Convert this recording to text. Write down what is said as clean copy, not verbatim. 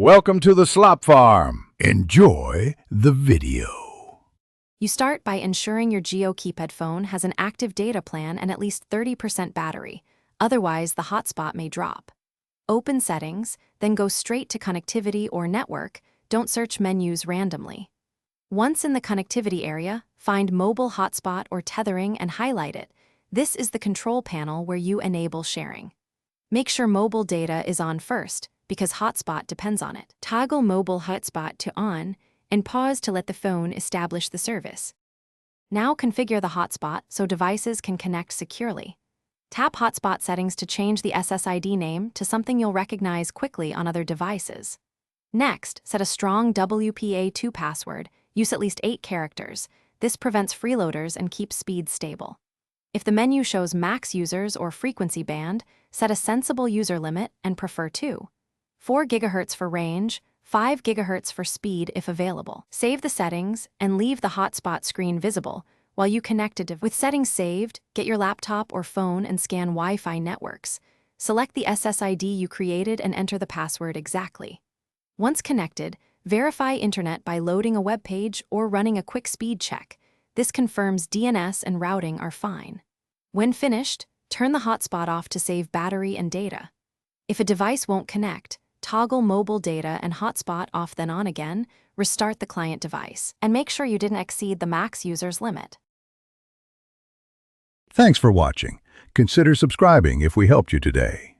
Welcome to the Slop Farm. Enjoy the video. You start by ensuring your Jio Keypad phone has an active data plan and at least 30% battery, otherwise the hotspot may drop. Open Settings, then go straight to Connectivity or Network, don't search menus randomly. Once in the connectivity area, find Mobile Hotspot or Tethering and highlight it. This is the control panel where you enable sharing. Make sure mobile data is on first, because hotspot depends on it. Toggle mobile hotspot to on, and pause to let the phone establish the service. Now configure the hotspot so devices can connect securely. Tap Hotspot Settings to change the SSID name to something you'll recognize quickly on other devices. Next, set a strong WPA2 password, use at least 8 characters. This prevents freeloaders and keeps speed stable. If the menu shows max users or frequency band, set a sensible user limit and prefer 2. 4 GHz for range, 5 GHz for speed if available. Save the settings and leave the hotspot screen visible while you connect it. With settings saved, get your laptop or phone and scan Wi-Fi networks. Select the SSID you created and enter the password exactly. Once connected, verify internet by loading a web page or running a quick speed check. This confirms DNS and routing are fine. When finished, turn the hotspot off to save battery and data. If a device won't connect, toggle mobile data and hotspot off then on again, restart the client device, and make sure you didn't exceed the max users limit. Thanks for watching. Consider subscribing if we helped you today.